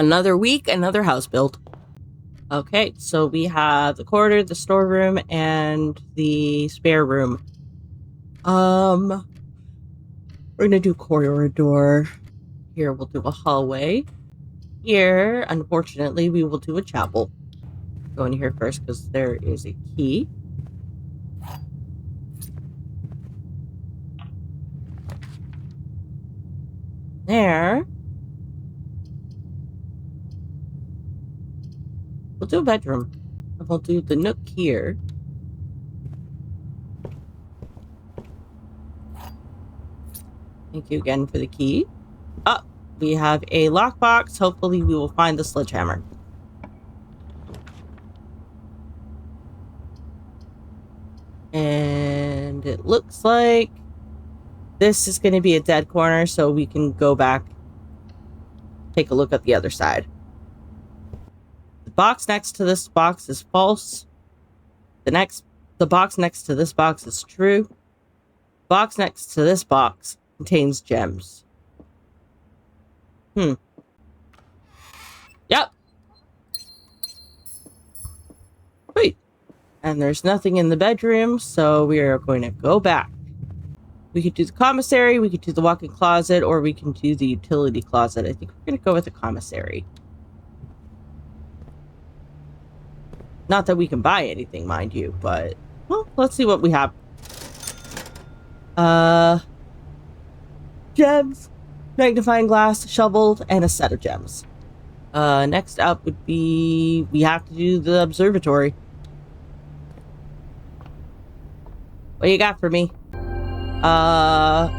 Another week, another house built. Okay, so we have the corridor, the storeroom, and the spare room. We're gonna do corridor. Here we'll do a hallway. Here, unfortunately, we will do a chapel. Go in here first because there is a key. There. We'll do a bedroom. And we'll do the nook here. Thank you again for the key. Oh, we have a lockbox. Hopefully we will find the sledgehammer. And it looks like this is going to be a dead corner, so we can go back, take a look at the other side. The box next to this box is false. The box next to this box is true. The box next to this box contains gems. Yep. Wait. And there's nothing in the bedroom, so we are going to go back. We could do the commissary, we could do the walk-in closet, or we can do the utility closet. I think we're going to go with the commissary. Not that we can buy anything, mind you, but... well, let's see what we have. Gems, magnifying glass, shovel, and a set of gems. Next up would be... we have to do the observatory. What you got for me? 5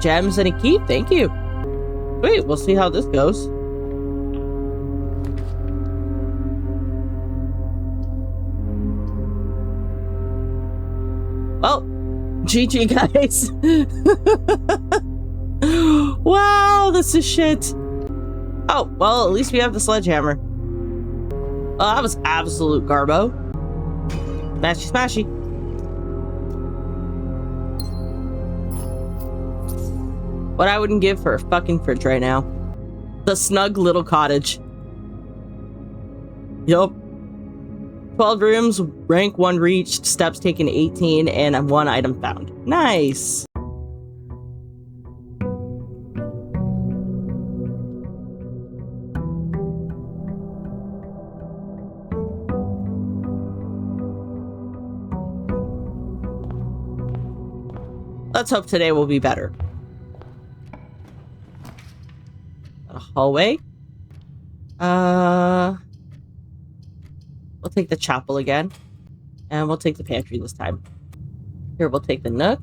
gems and a key. Thank you. Wait, we'll see how this goes. Well, GG, guys. Wow, this is shit. Oh, well, at least we have the sledgehammer. Oh, that was absolute garbo. Smashy, smashy. What I wouldn't give for a fucking fridge right now. The snug little cottage. Yup. 12 rooms, rank 1 reached, steps taken 18, and 1 item found. Nice. Let's hope today will be better. A hallway. We'll take the chapel again. And we'll take the pantry this time. Here, we'll take the nook.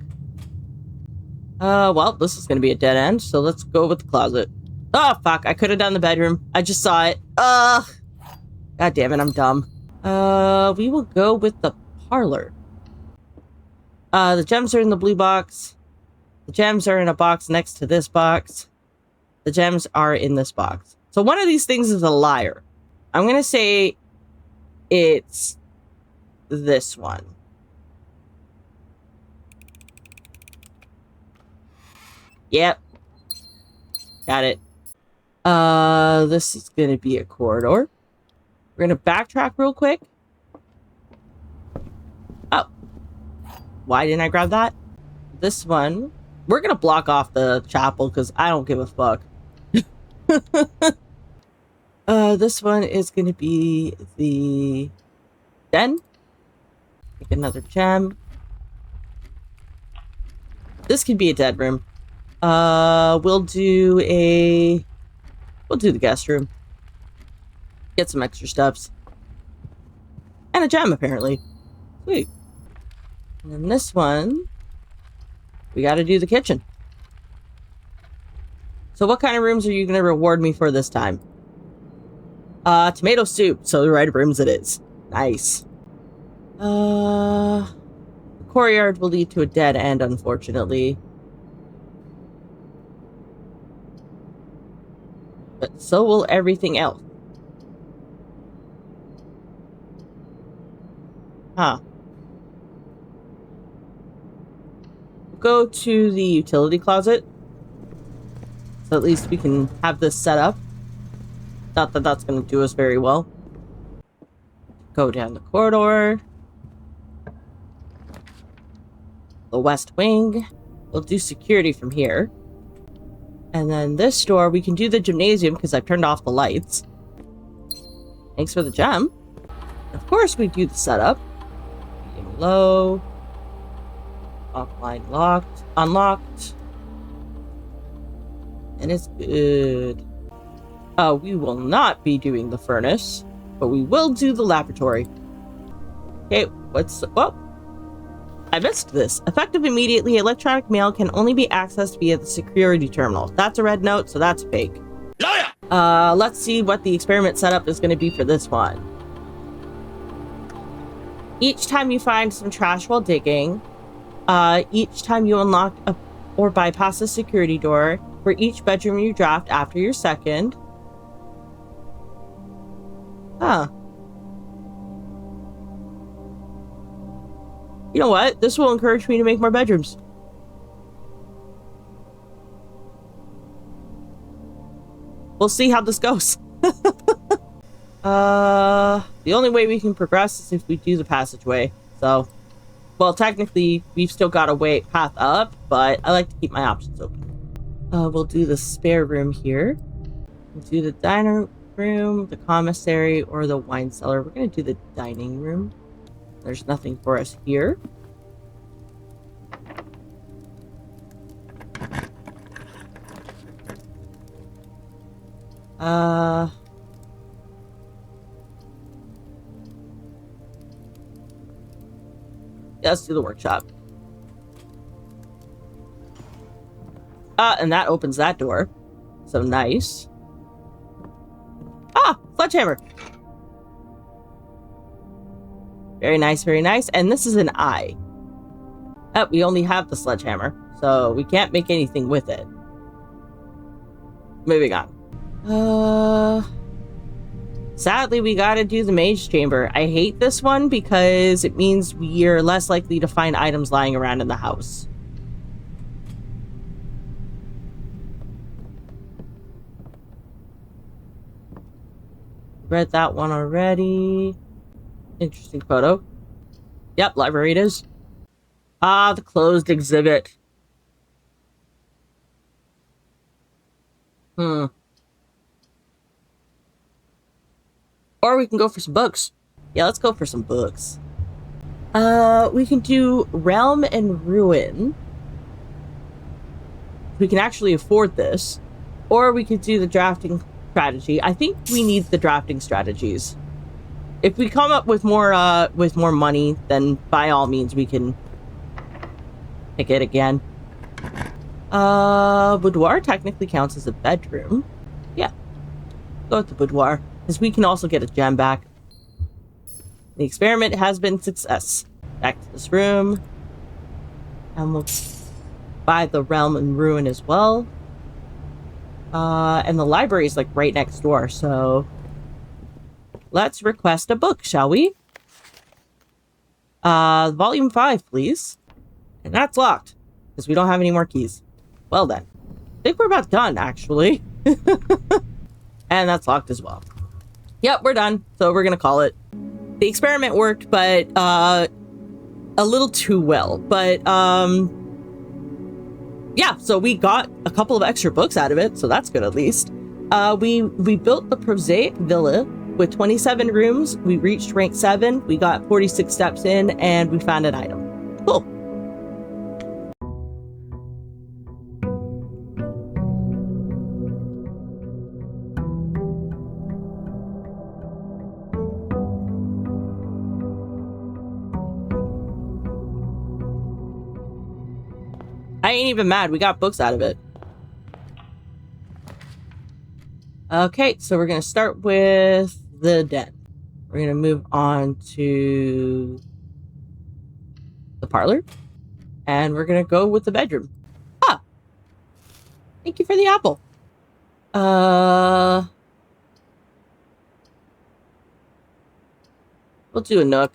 Well, this is going to be a dead end, so let's go with the closet. Oh, fuck. I could have done the bedroom. I just saw it. God damn it, I'm dumb. We will go with the parlor. The gems are in the blue box. The gems are in a box next to this box. The gems are in this box. So one of these things is a liar. I'm going to say it's this one. Yep. Got it. This is going to be a corridor. We're going to backtrack real quick. Oh. Why didn't I grab that? This one. We're going to block off the chapel because I don't give a fuck. This one is going to be the den. Take another gem. This could be a dead room. We'll do the guest room. Get some extra steps. And a gem, apparently. Sweet. And then this one, we got to do the kitchen. So what kind of rooms are you going to reward me for this time? Tomato soup. So the right rooms it is. Nice. The courtyard will lead to a dead end, unfortunately. But so will everything else. Huh. We'll go to the utility closet. So at least we can have this set up. Not that that's going to do us very well. Go down the corridor. The west wing. We'll do security from here. And then this door, we can do the gymnasium because I've turned off the lights. Thanks for the gem. Of course, we do the setup. Medium low. Offline locked. Unlocked. And it's good. We will not be doing the furnace, but we will do the laboratory. Okay, whoa. I missed this. Effective immediately, electronic mail can only be accessed via the security terminal. That's a red note, so that's fake. Liar! Let's see what the experiment setup is going to be for this one. Each time you find some trash while digging, each time you unlock or bypass a security door, for each bedroom you draft after your second. Huh. You know what? This will encourage me to make more bedrooms. We'll see how this goes. The only way we can progress is if we do the passageway. So, well, technically, we've still got a path up, but I like to keep my options open. We'll do the spare room here. We'll do the diner room, the commissary, or the wine cellar. We're going to do the dining room. There's nothing for us here. Yeah, let's do the workshop. And that opens that door. So nice. Sledgehammer. Very nice, very nice. And this is an eye. We only have the sledgehammer, so we can't make anything with it. Moving on. Sadly, we gotta do the mage chamber. I hate this one because it means we're less likely to find items lying around in the house. Read that one already. Interesting photo. Yep, library it is. The closed exhibit. Or we can go for some books. Yeah, let's go for some books. We can do Realm and Ruin. We can actually afford this. Or we could do the drafting strategy. I think we need the drafting strategies. If we come up with more money, then by all means we can pick it again. Boudoir technically counts as a bedroom. Yeah. Go with the boudoir, because we can also get a gem back. The experiment has been a success. Back to this room. And we'll buy the Realm and Ruin as well. And the library is like right next door, so let's request a book, shall we? Volume 5, please. And that's locked, because we don't have any more keys. Well then. I think we're about done, actually. And that's locked as well. Yep, we're done. So we're gonna call it. The experiment worked, but a little too well. But yeah, so we got a couple of extra books out of it, so that's good at least. We built the Prosaic Villa with 27 rooms. We reached rank 7. We got 46 steps in, and we found an item. Cool. I ain't even mad. We got books out of it. Okay, so we're going to start with the den. We're going to move on to the parlor. And we're going to go with the bedroom. Ah! Thank you for the apple. We'll do a nook.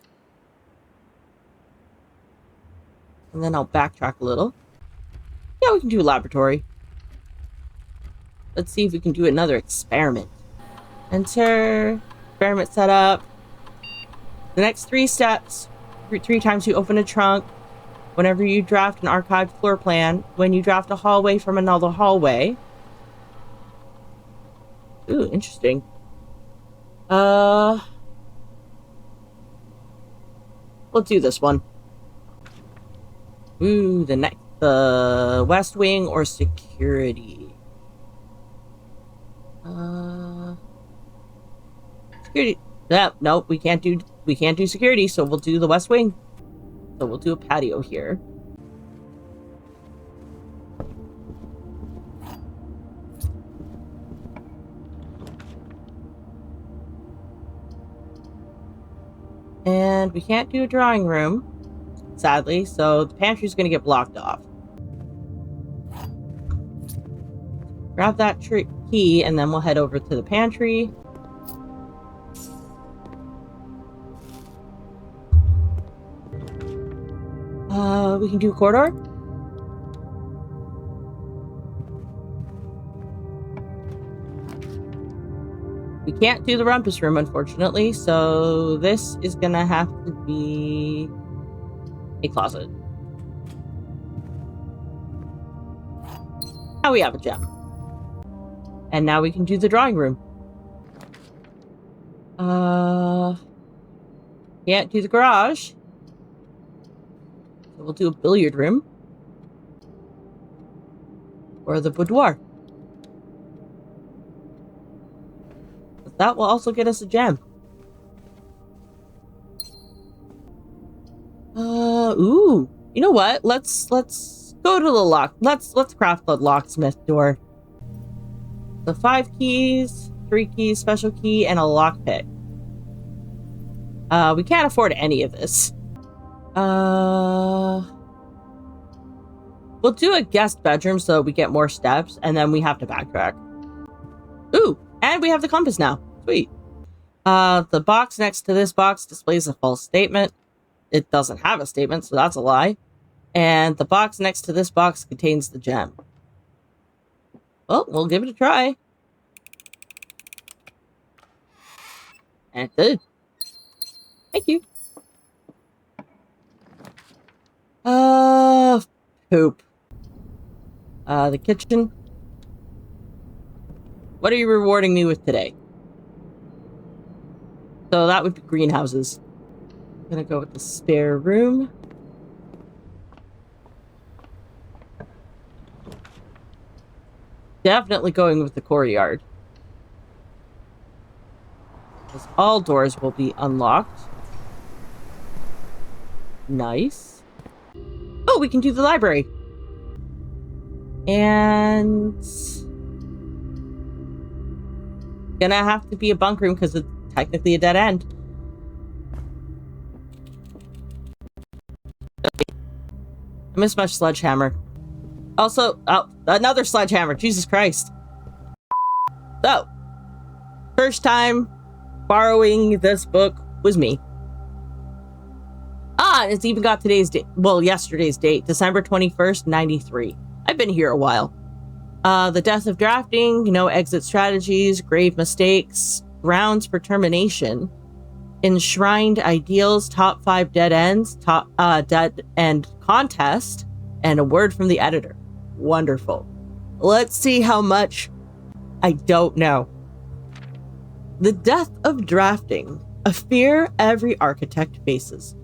And then I'll backtrack a little. Yeah, we can do a laboratory. Let's see if we can do another experiment. Enter. Experiment setup. The next 3 steps. 3 times you open a trunk. Whenever you draft an archived floor plan. When you draft a hallway from another hallway. Ooh, interesting. We'll do this one. Ooh, the West Wing or security. Security. Nope, we can't do security, so we'll do the West Wing. So we'll do a patio here. And we can't do a drawing room, sadly, so the pantry's gonna get blocked off. Grab that key, and then we'll head over to the pantry. We can do a corridor. We can't do the rumpus room, unfortunately, so this is gonna have to be a closet. Now we have a gem. And now we can do the drawing room. Can't do the garage. So we'll do a billiard room. Or the boudoir. But that will also get us a gem. Ooh. You know what? Let's go to the lock. Let's craft the locksmith door. The 5 keys, 3 keys, special key, and a lockpick. We can't afford any of this. We'll do a guest bedroom so we get more steps, and then we have to backtrack. Ooh, and we have the compass now. Sweet. The box next to this box displays a false statement. It doesn't have a statement, so that's a lie. And the box next to this box contains the gem. Well, we'll give it a try. And it did. Thank you. Poop. The kitchen. What are you rewarding me with today? So that would be greenhouses. I'm gonna go with the spare room. Definitely going with the courtyard. Because all doors will be unlocked. Nice. Oh, we can do the library. And gonna have to be a bunk room because it's technically a dead end. I miss my sledgehammer. Also, oh, another sledgehammer. Jesus Christ. So, first time borrowing this book was me. Ah, it's even got today's date. Well, yesterday's date, December 21st, 93. I've been here a while. The death of drafting, exit strategies, grave mistakes, grounds for termination, enshrined ideals, top 5 dead ends, dead end contest, and a word from the editor. Wonderful. Let's see how much I don't know. The death of drafting, a fear every architect faces.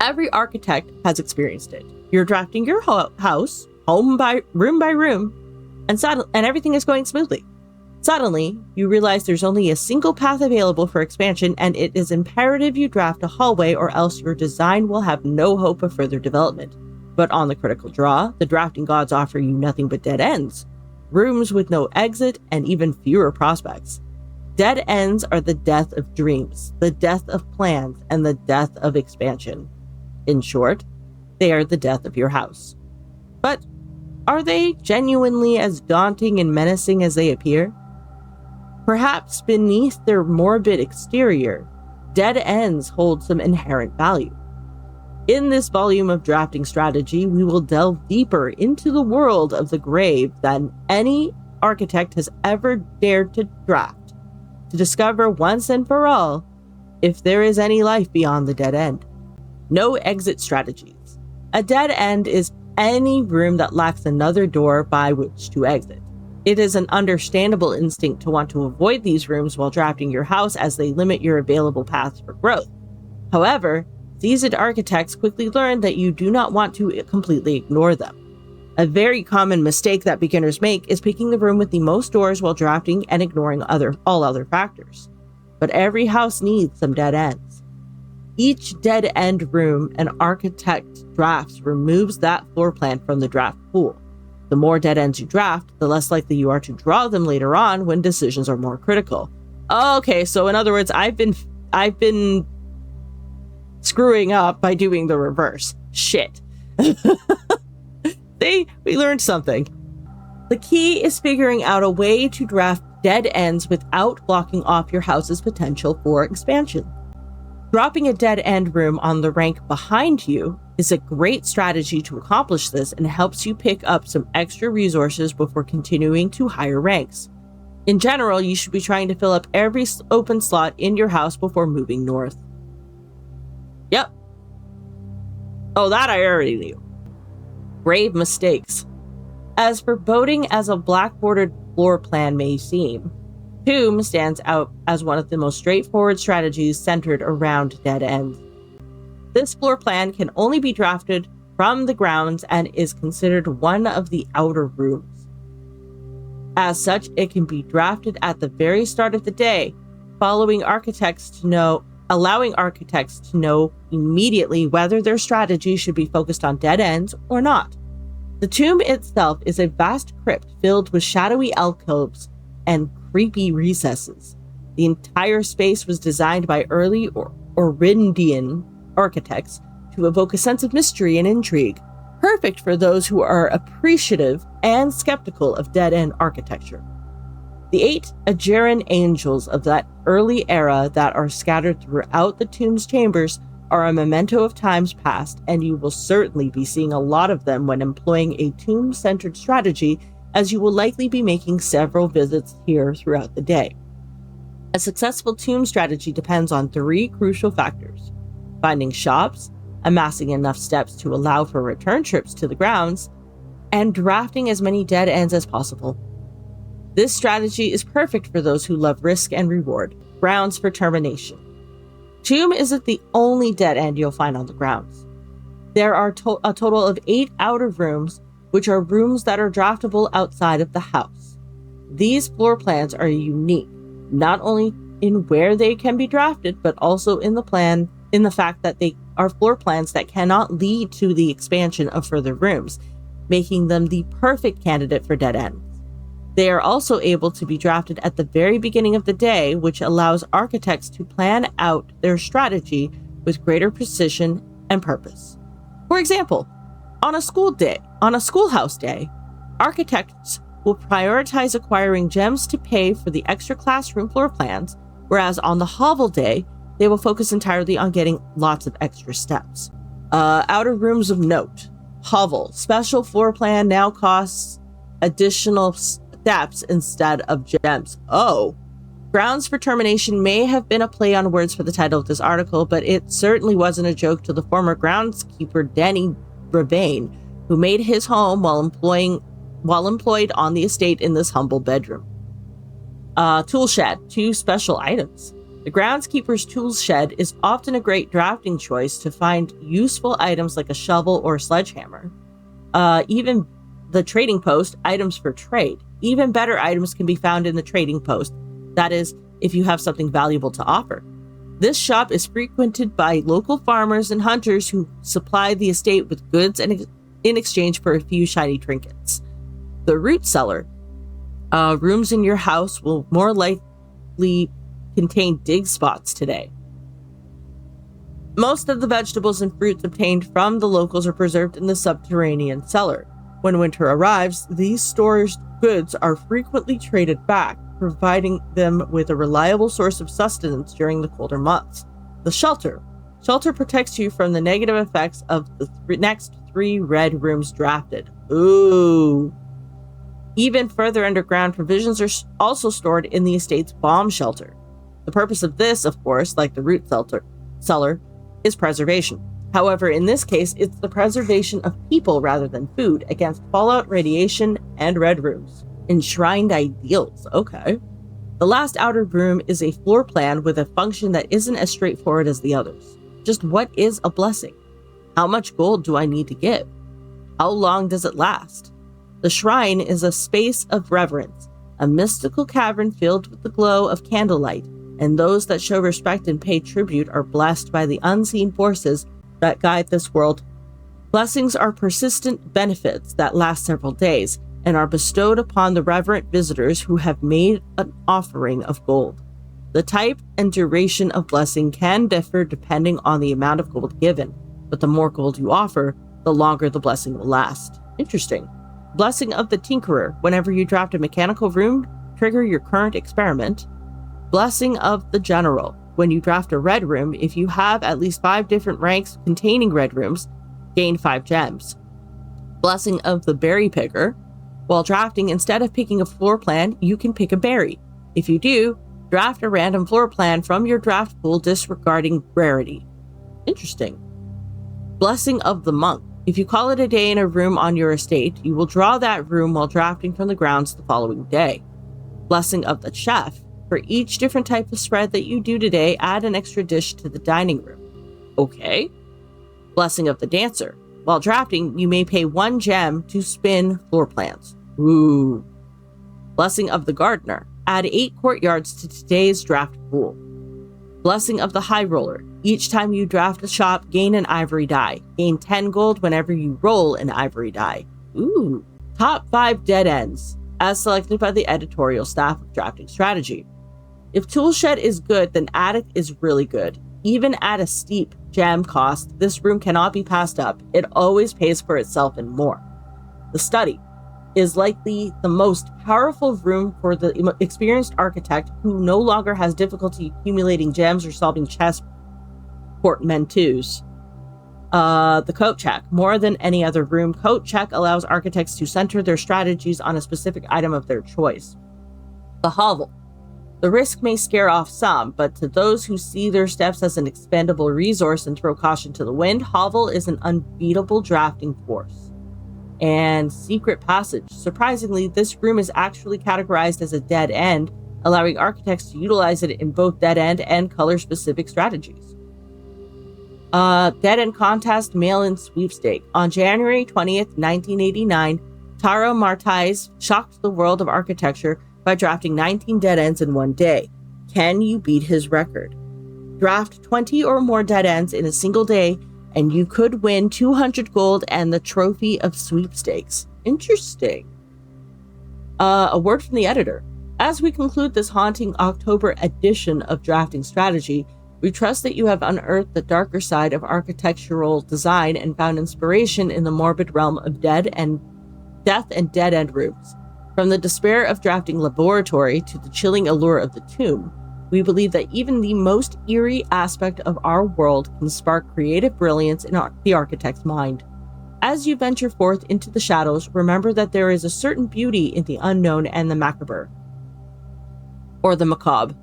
Every architect has experienced it. You're drafting your house, room by room, and everything is going smoothly. Suddenly, you realize there's only a single path available for expansion, and it is imperative you draft a hallway or else your design will have no hope of further development. But on the critical draw, the drafting gods offer you nothing but dead ends. Rooms with no exit and even fewer prospects. Dead ends are the death of dreams, the death of plans, and the death of expansion. In short, they are the death of your house. But are they genuinely as daunting and menacing as they appear? Perhaps beneath their morbid exterior, dead ends hold some inherent value. In this volume of drafting strategy, we will delve deeper into the world of the grave than any architect has ever dared to draft. to discover once and for all if there is any life beyond the dead end. No exit strategies. A dead end is any room that lacks another door by which to exit. It is an understandable instinct to want to avoid these rooms while drafting your house, as they limit your available paths for growth. However, seasoned architects quickly learn that you do not want to completely ignore them. A very common mistake that beginners make is picking the room with the most doors while drafting and ignoring all other factors. But every house needs some dead ends. Each dead end room an architect drafts removes that floor plan from the draft pool. The more dead ends you draft, the less likely you are to draw them later on when decisions are more critical. Okay, so in other words, I've been screwing up by doing the reverse. Shit. See, we learned something. The key is figuring out a way to draft dead ends without blocking off your house's potential for expansion. Dropping a dead end room on the rank behind you is a great strategy to accomplish this, and helps you pick up some extra resources before continuing to higher ranks. In general, you should be trying to fill up every open slot in your house before moving north. Yep. Oh, that I already knew. Grave mistakes. As foreboding as a black-bordered floor plan may seem, Tomb stands out as one of the most straightforward strategies centered around dead ends. This floor plan can only be drafted from the grounds and is considered one of the outer rooms. As such, it can be drafted at the very start of the day, allowing architects to know immediately whether their strategy should be focused on dead ends or not. The tomb itself is a vast crypt filled with shadowy alcoves and creepy recesses. The entire space was designed by early Orindian architects to evoke a sense of mystery and intrigue, perfect for those who are appreciative and skeptical of dead-end architecture. The 8 Ajeran angels of that early era that are scattered throughout the tomb's chambers are a memento of times past, and you will certainly be seeing a lot of them when employing a tomb-centered strategy, as you will likely be making several visits here throughout the day. A successful tomb strategy depends on 3 crucial factors: finding shops, amassing enough steps to allow for return trips to the grounds, and drafting as many dead ends as possible. This strategy is perfect for those who love risk and reward. Grounds for termination. Tomb isn't the only dead end you'll find on the grounds. There are a total of 8 outer rooms, which are rooms that are draftable outside of the house. These floor plans are unique, not only in where they can be drafted, but also in the fact that they are floor plans that cannot lead to the expansion of further rooms, making them the perfect candidate for dead ends. They are also able to be drafted at the very beginning of the day, which allows architects to plan out their strategy with greater precision and purpose. For example, on a schoolhouse day, architects will prioritize acquiring gems to pay for the extra classroom floor plans, whereas on the hovel day, they will focus entirely on getting lots of extra steps. Outer rooms of note. Hovel. Special floor plan now costs additional steps instead of gems. Oh. Grounds for termination may have been a play on words for the title of this article, but it certainly wasn't a joke to the former groundskeeper Danny Bravane, who made his home while employed on the estate in this humble bedroom. Tool shed. 2 special items. The groundskeeper's tool shed is often a great drafting choice to find useful items like a shovel or sledgehammer. Even the trading post, items for trade. Even better items can be found in the trading post. That is, if you have something valuable to offer. This shop is frequented by local farmers and hunters who supply the estate with goods in exchange for a few shiny trinkets. The root cellar. Rooms in your house will more likely contain dig spots today. Most of the vegetables and fruits obtained from the locals are preserved in the subterranean cellar. When winter arrives, these storage goods are frequently traded back, providing them with a reliable source of sustenance during the colder months. The shelter. Shelter protects you from the negative effects of the next 3 red rooms drafted. Ooh. Even further underground, provisions are also stored in the estate's bomb shelter. The purpose of this, of course, like the root cellar, is preservation. However, in this case, it's the preservation of people rather than food against fallout, radiation, and red rooms. Enshrined ideals, okay. The last outer room is a floor plan with a function that isn't as straightforward as the others. Just what is a blessing? How much gold do I need to give? How long does it last? The shrine is a space of reverence, a mystical cavern filled with the glow of candlelight, and those that show respect and pay tribute are blessed by the unseen forces that guide this world. Blessings are persistent benefits that last several days and are bestowed upon the reverent visitors who have made an offering of gold. The type and duration of blessing can differ depending on the amount of gold given, but the more gold you offer, the longer the blessing will last. Interesting. Blessing of the Tinkerer. Whenever you draft a mechanical room, trigger your current experiment. Blessing of the General. When you draft a red room, if you have at least 5 different ranks containing red rooms, gain 5 gems. Blessing of the Berry Picker. While drafting, instead of picking a floor plan, you can pick a berry. If you do, draft a random floor plan from your draft pool disregarding rarity. Interesting. Blessing of the Monk. If you call it a day in a room on your estate, you will draw that room while drafting from the grounds the following day. Blessing of the Chef. For each different type of spread that you do today, add an extra dish to the dining room. Okay. Blessing of the Dancer. While drafting, you may pay 1 gem to spin floor plans. Ooh. Blessing of the Gardener. Add 8 courtyards to today's draft pool. Blessing of the High Roller. Each time you draft a shop, gain an ivory die. Gain 10 gold whenever you roll an ivory die. Ooh. Top 5 dead ends, as selected by the editorial staff of Drafting Strategy. If Toolshed is good, then Attic is really good. Even at a steep gem cost, this room cannot be passed up. It always pays for itself and more. The Study is likely the most powerful room for the experienced architect who no longer has difficulty accumulating gems or solving chess portmanteaus. The Coat Check. More than any other room, Coat Check allows architects to center their strategies on a specific item of their choice. The Hovel. The risk may scare off some, but to those who see their steps as an expendable resource and throw caution to the wind, Hovel is an unbeatable drafting force. And Secret Passage. Surprisingly, this room is actually categorized as a dead end, allowing architects to utilize it in both dead end and color-specific strategies. Dead End Contest Mail-In Sweepstake. On January 20th, 1989, Taro Martais shocked the world of architecture by drafting 19 dead ends in one day. Can you beat his record? Draft 20 or more dead ends in a single day, and you could win 200 gold and the trophy of sweepstakes. Interesting. A word from the editor. As we conclude this haunting October edition of Drafting Strategy, we trust that you have unearthed the darker side of architectural design and found inspiration in the morbid realm of death and dead-end rooms. From the despair of drafting laboratory to the chilling allure of the tomb, we believe that even the most eerie aspect of our world can spark creative brilliance in the architect's mind. As you venture forth into the shadows, remember that there is a certain beauty in the unknown and the macabre. Or the macabre.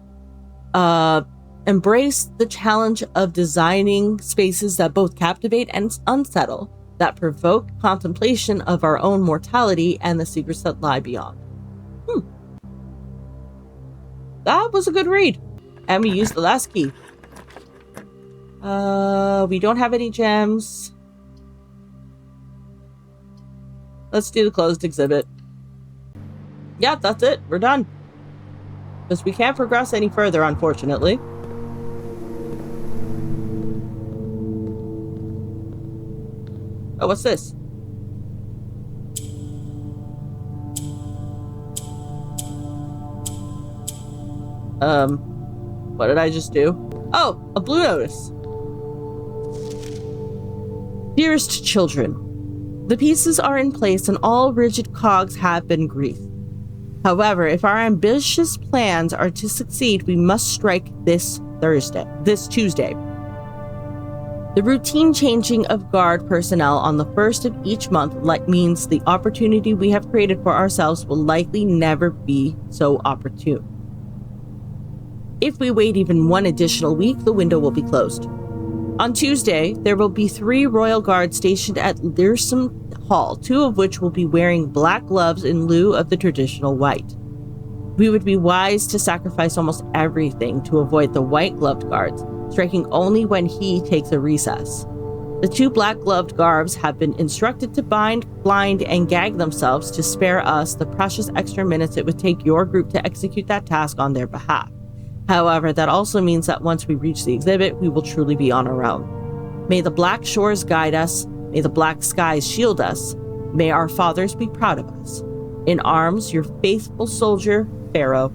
Embrace the challenge of designing spaces that both captivate and unsettle, that provoke contemplation of our own mortality and the secrets that lie beyond. That was a good read. And we used the last key. We don't have any gems. Let's do the closed exhibit. Yeah, that's it. We're done. Because we can't progress any further, unfortunately. Oh, what's this? What did I just do? Oh, a blue notice. Dearest children, the pieces are in place and all rigid cogs have been greased. However, if our ambitious plans are to succeed, we must strike this Tuesday. The routine changing of guard personnel on the first of each month means the opportunity we have created for ourselves will likely never be so opportune. If we wait even one additional week, the window will be closed. On Tuesday, there will be 3 royal guards stationed at Learsom Hall, 2 of which will be wearing black gloves in lieu of the traditional white. We would be wise to sacrifice almost everything to avoid the white-gloved guards, striking only when he takes a recess. The 2 black-gloved guards have been instructed to bind, blind, and gag themselves to spare us the precious extra minutes it would take your group to execute that task on their behalf. However, that also means that once we reach the exhibit, we will truly be on our own. May the black shores guide us. May the black skies shield us. May our fathers be proud of us. In arms, your faithful soldier, Pharaoh.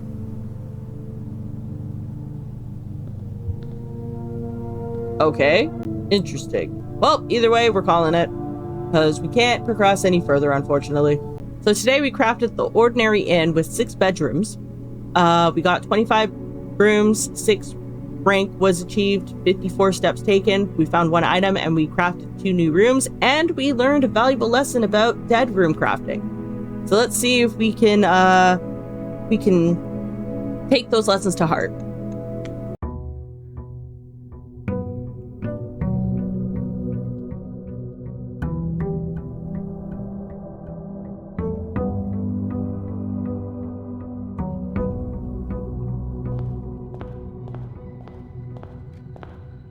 Okay, interesting. Well, either way, we're calling it, because we can't progress any further, unfortunately. So today we crafted the Ordinary Inn with 6 bedrooms. We got 25 rooms, 6 rank was achieved, 54 steps taken. We found 1 item and we crafted 2 new rooms, and we learned a valuable lesson about dead room crafting. So let's see if we can take those lessons to heart.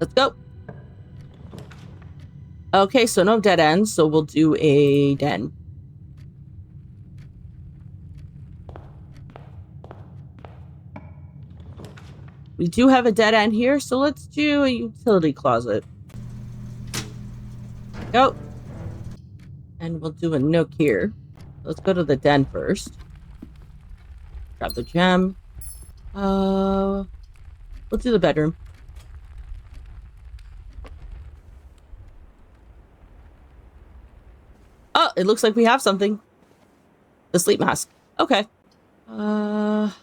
Let's go. Okay, so no dead ends, so we'll do a den. We do have a dead end here, so let's do a utility closet. Go. And we'll do a nook here. Let's go to the den first. Grab the gem. We'll do the bedroom. Oh, it looks like we have something. The sleep mask. Okay. We'll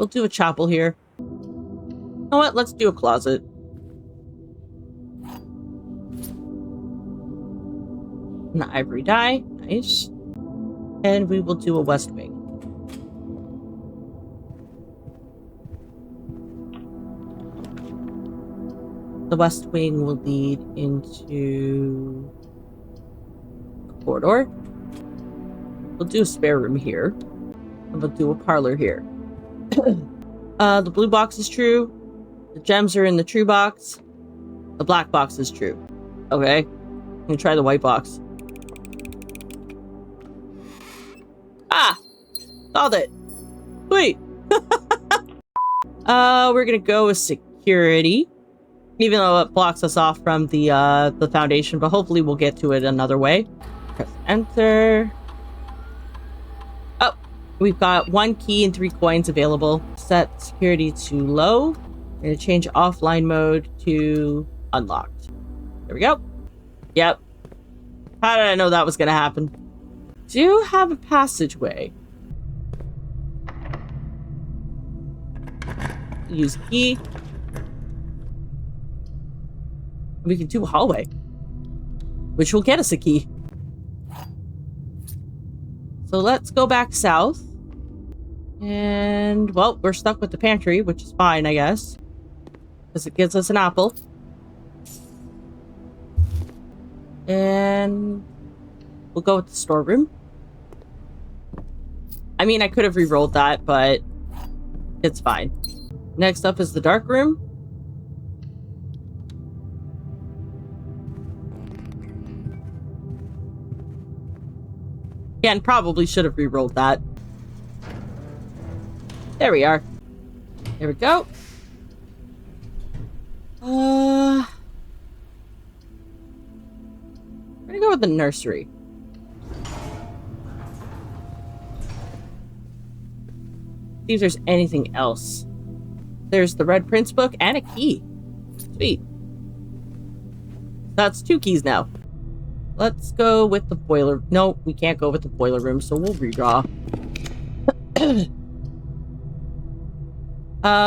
do a chapel here. You know what? Let's do a closet. An ivory dye. Nice. And we will do a west wing. The west wing will lead into a corridor. We'll do a spare room here. And we'll do a parlor here. The blue box is true. The gems are in the true box. The black box is true. Okay. I'm gonna try the white box. Ah! Solved it. Sweet. We're gonna go with security. Even though it blocks us off from the foundation, but hopefully we'll get to it another way. Press enter. Oh, we've got 1 key and 3 coins available. Set security to low. We're gonna change offline mode to unlocked. There we go. Yep. How did I know that was gonna happen? Do have a passageway. Use key. We can do a hallway, which will get us a key. So let's go back south. And, well, we're stuck with the pantry, which is fine, I guess. Because it gives us an apple. And we'll go with the storeroom. I mean, I could have re-rolled that, but it's fine. Next up is the dark room. Again, probably should have re-rolled that. There we are. There we go. We're gonna go with the nursery. See if there's anything else. There's the Red Prince book and a key. Sweet. That's 2 keys now. Let's go with the boiler. No, we can't go with the boiler room, so we'll redraw.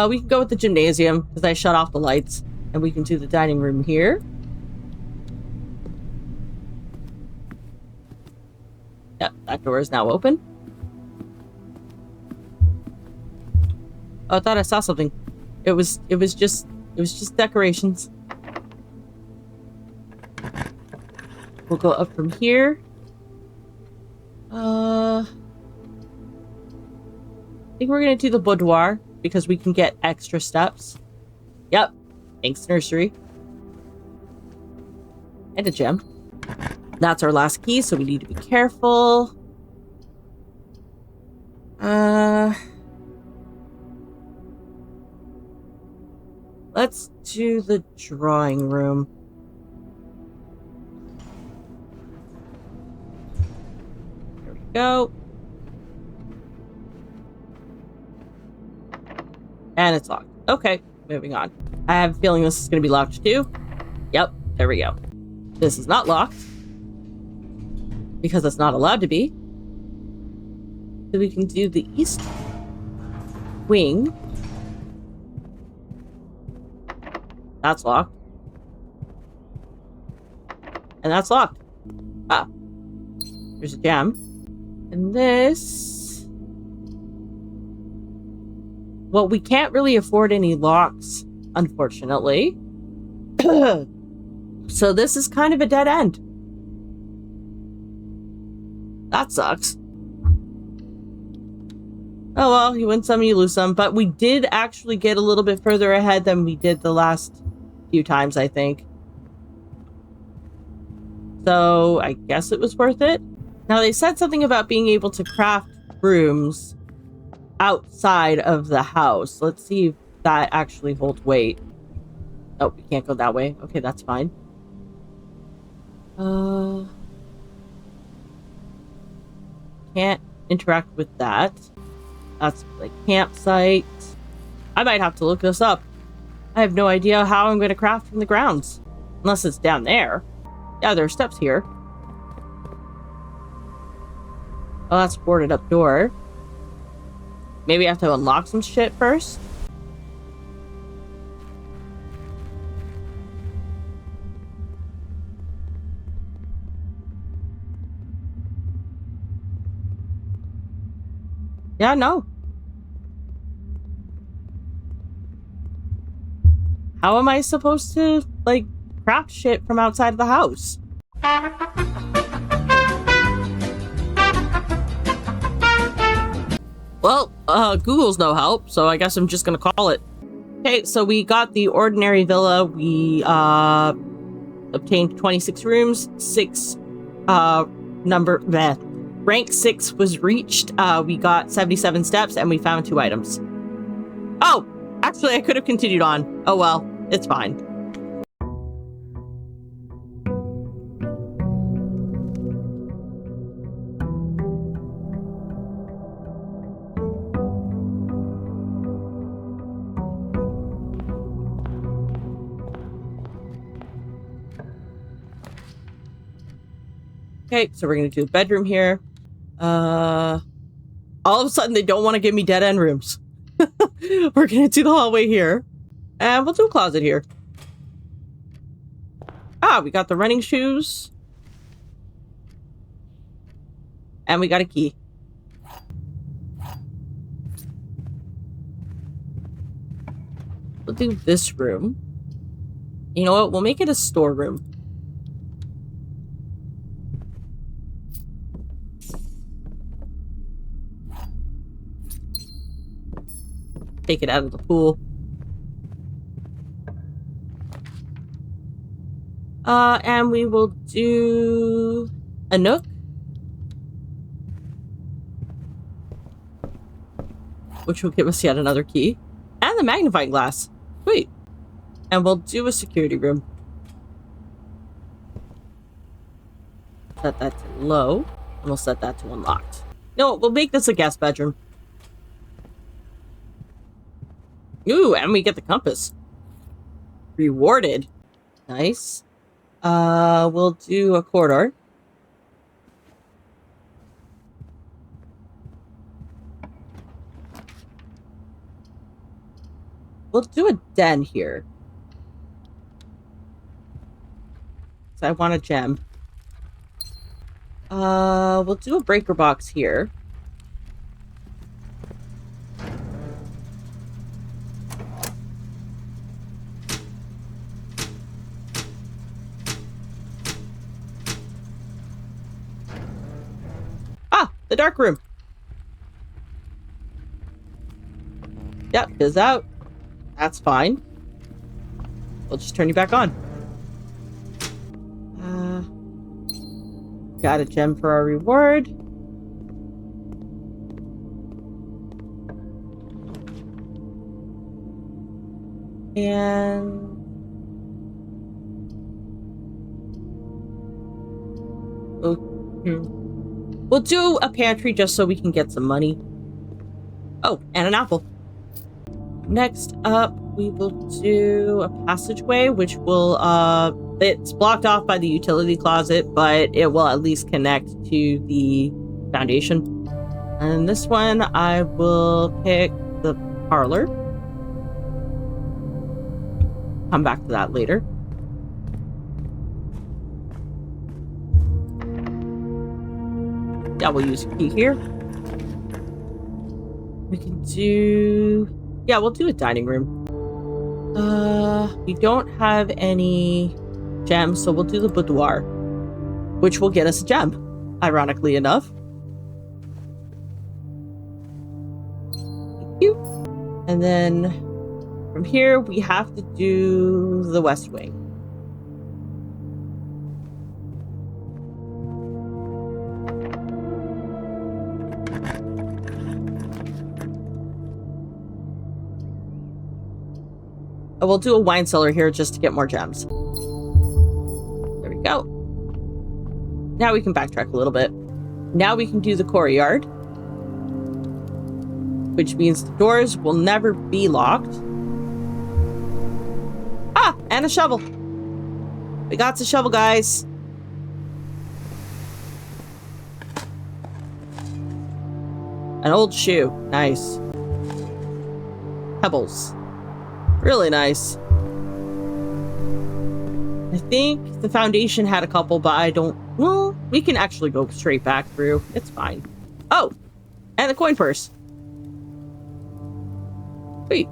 We can go with the gymnasium, because I shut off the lights. And we can do the dining room here. Yep, that door is now open. Oh, I thought I saw something. It was just decorations. We'll go up from here. I think we're gonna do the boudoir because we can get extra steps. Yep. Thanks, nursery. And a gem. That's our last key, so we need to be careful. Let's do the drawing room. There we go. And it's locked. Okay, moving on. I have a feeling this is going to be locked too. Yep, there we go. This is not locked. Because it's not allowed to be. So we can do the east wing. That's locked. And that's locked. Ah. There's a gem. And this... Well, we can't really afford any locks, unfortunately. So this is kind of a dead end. That sucks. Oh well, you win some, you lose some. But we did actually get a little bit further ahead than we did the last few times, I think. So I guess it was worth it. Now they said something about being able to craft rooms outside of the house. Let's see if that actually holds weight. Oh, we can't go that way. Okay, that's fine. Can't interact with that. That's the campsite. I might have to look this up. I have no idea how I'm going to craft from the grounds. Unless it's down there. Yeah, there are steps here. Oh, that's a boarded up door. Maybe I have to unlock some shit first? Yeah, no. How am I supposed to, like, craft shit from outside of the house? Well, Google's no help, so I guess I'm just gonna call it. Okay, so we got the ordinary villa. We, obtained 26 rooms, 6, rank 6 was reached. We got 77 steps, and we found 2 items. Oh! Actually, I could have continued on. Oh well, it's fine. Okay, so we're gonna do a bedroom here. All of a sudden, they don't want to give me dead end rooms. We're gonna do the hallway here. And we'll do a closet here. Ah, we got the running shoes. And we got a key. We'll do this room. You know what? We'll make it a storeroom. Take it out of the pool. And we will do a nook. Which will give us yet another key. And the magnifying glass. Sweet. And we'll do a security room. Set that to low. And we'll set that to unlocked. No, we'll make this a guest bedroom. Ooh, and we get the compass. Rewarded. Nice. We'll do a corridor. We'll do a den here. So I want a gem. We'll do a breaker box here. the dark room. Yep, is out. That's fine. We'll just turn you back on. Got a gem for our reward. And we'll do a pantry just so we can get some money. Oh, and an apple. Next up, we will do a passageway, which will, it's blocked off by the utility closet, but it will at least connect to the foundation. And this one, I will pick the parlor. Come back to that later. Yeah, we'll use a key here. We can do... Yeah, we'll do a dining room. We don't have any gems, so we'll do the boudoir, which will get us a gem, ironically enough. Thank you. And then from here, we have to do the west wing. We'll do a wine cellar here just to get more gems. There we go. Now we can backtrack a little bit. Now we can do the courtyard, which means the doors will never be locked. Ah, and a shovel. We got the shovel, guys. An old shoe. Nice. Pebbles. Really nice. I think the foundation had a couple, but I don't... Well, we can actually go straight back through. It's fine. Oh! And the coin purse. Sweet.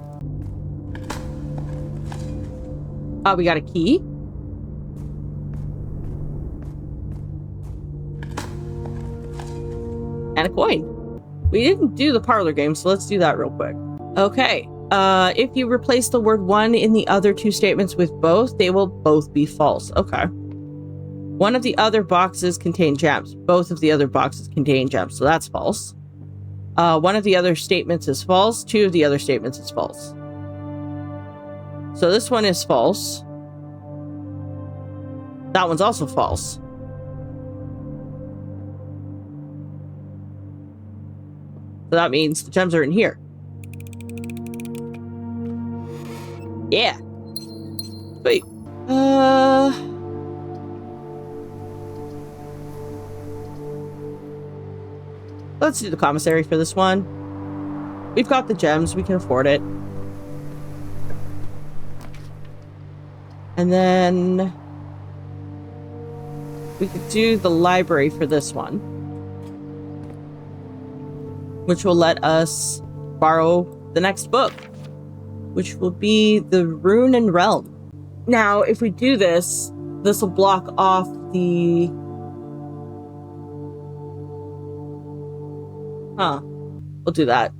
We got a key. And a coin. We didn't do the parlor game, so let's do that real quick. Okay. If you replace the word one in the other two statements with both, they will both be false. Okay. One of the other boxes contain gems. Both of the other boxes contain gems, so that's false. One of the other statements is false. Two of the other statements is false. So this one is false. That one's also false. So that means the gems are in here. Yeah. Wait. Let's do the commissary for this one. We've got the gems. We can afford it. And then we could do the library for this one, which will let us borrow the next book, which will be the Rune and Realm. Now, if we do this, this will block off the... Huh. We'll do that.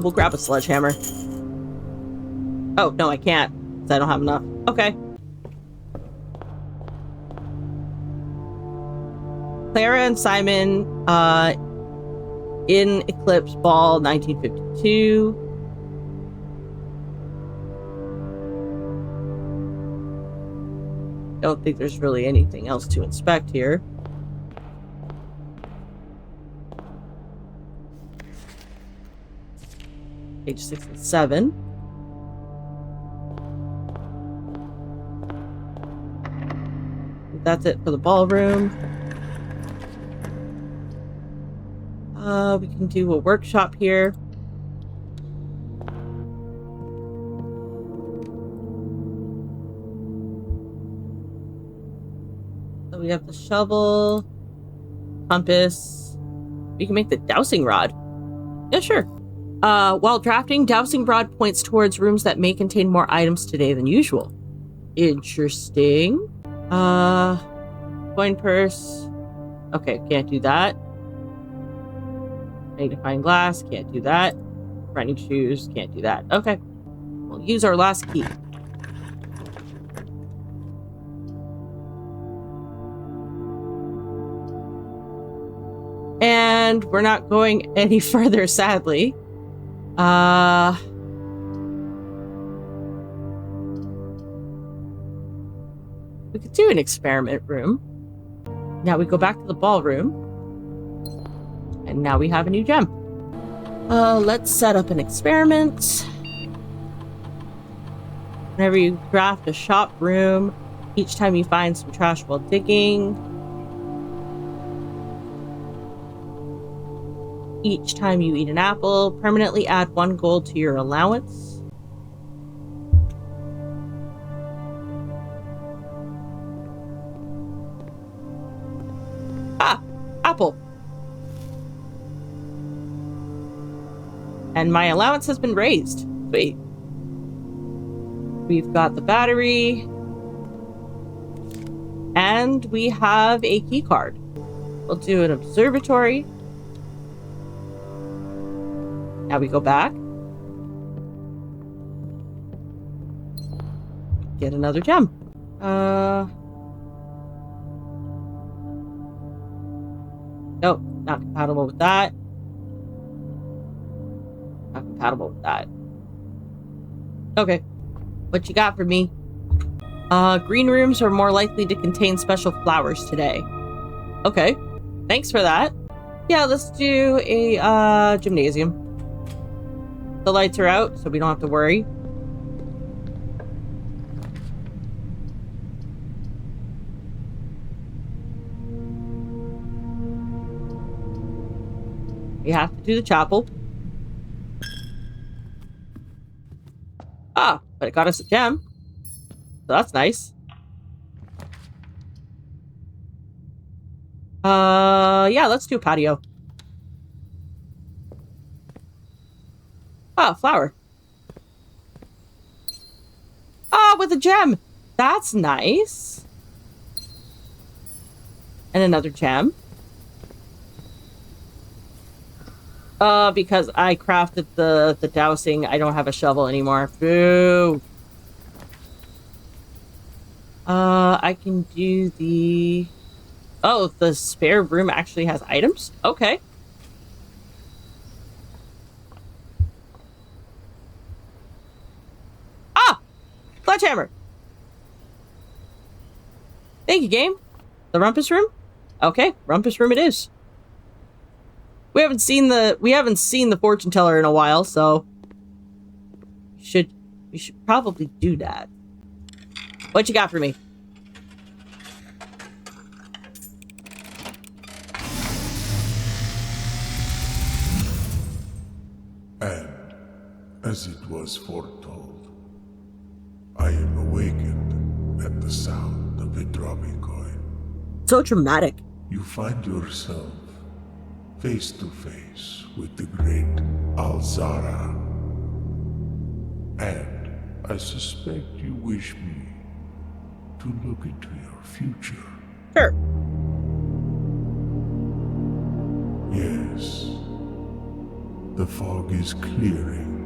We'll grab a sledgehammer. Oh, no, I can't. I don't have enough. Okay. Clara and Simon, in Eclipse Ball, 1952. Don't think there's really anything else to inspect here. Page 6 and 7. That's it for the ballroom. We can do a workshop here. So we have the shovel, compass. We can make the dowsing rod. Yeah, sure. While drafting, dowsing rod points towards rooms that may contain more items today than usual. Interesting. Coin purse. Okay, can't do that. Magnifying glass, can't do that. Running shoes, can't do that. Okay. We'll use our last key. And we're not going any further, sadly. We could do an experiment room. Now we go back to the ballroom. And now we have a new gem. Let's set up an experiment. Whenever you craft a shop room, each time you find some trash while digging, each time you eat an apple, permanently add 1 gold to your allowance. Ah! Apple! And my allowance has been raised. Sweet. We've got the battery. And we have a key card. We'll do an observatory. Now we go back. Get another gem. Nope, not compatible with that. Not compatible with that. Okay. What you got for me? Green rooms are more likely to contain special flowers today. Okay. Thanks for that. Yeah, let's do a gymnasium. The lights are out, so we don't have to worry. We have to do the chapel. Ah, but it got us a gem. So that's nice. Yeah, let's do a patio. Ah, flower. Ah, with a gem. That's nice. And another gem. Because I crafted the dowsing, I don't have a shovel anymore. Boo. I can do the... Oh, the spare room actually has items? Okay. Ah! Sledgehammer! Thank you, game. The rumpus room? Okay, rumpus room it is. We haven't seen the fortune teller in a while, so we should probably do that. What you got for me? And as it was foretold, I am awakened at the sound of a dropping coin. So dramatic. You find yourself face to face with the great Alzara. And I suspect you wish me to look into your future. Sure. Yes. The fog is clearing.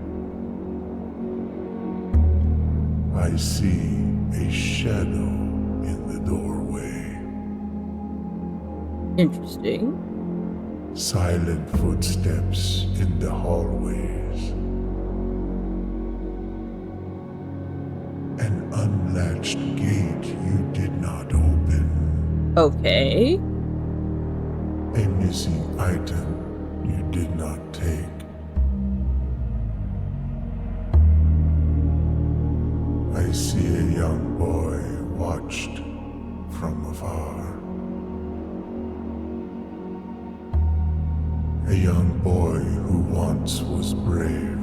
I see a shadow in the doorway. Interesting. Silent footsteps in the hallways. An unlatched gate you did not open. Okay. A missing item you did not take. I see a young boy watched from afar. A young boy who once was brave,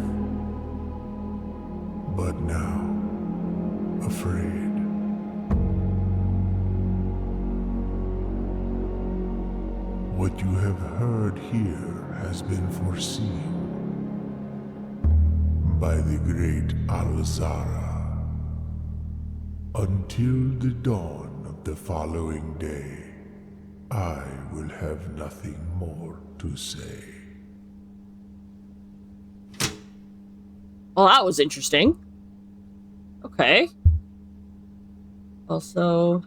but now afraid. What you have heard here has been foreseen. by the great Alzara. Until the dawn of the following day, I will have nothing more to say. Well, that was interesting. Okay. Also, how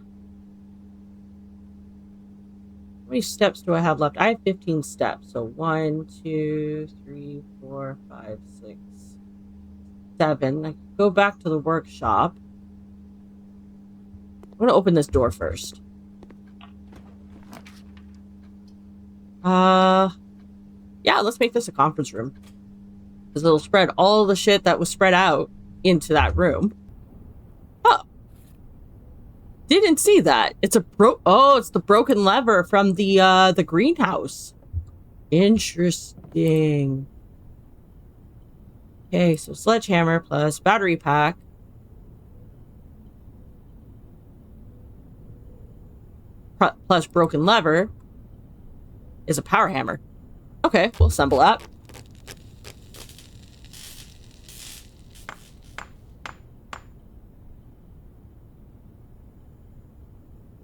many steps do I have left? I have 15 steps. So 1, 2, 3, 4, 5, 6, 7. I can go back to the workshop. I'm going to open this door first. Yeah, let's make this a conference room. Because it'll spread all the shit that was spread out into that room. Oh. Didn't see that. It's a it's the broken lever from the greenhouse. Interesting. Okay, so sledgehammer plus battery pack. Plus broken lever is a power hammer. Okay, we'll assemble that.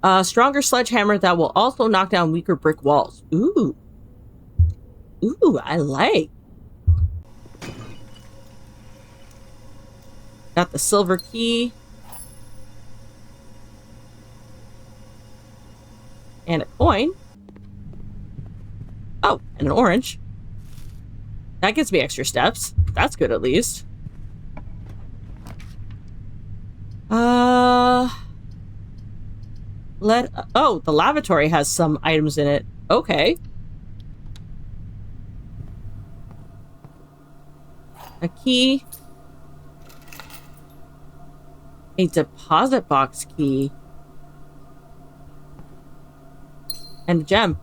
A stronger sledgehammer that will also knock down weaker brick walls. Ooh. Ooh, I like. Got the silver key. And a coin. Oh, and an orange. That gives me extra steps. That's good at least. Oh, the lavatory has some items in it. Okay. A key. A deposit box key. And a gem.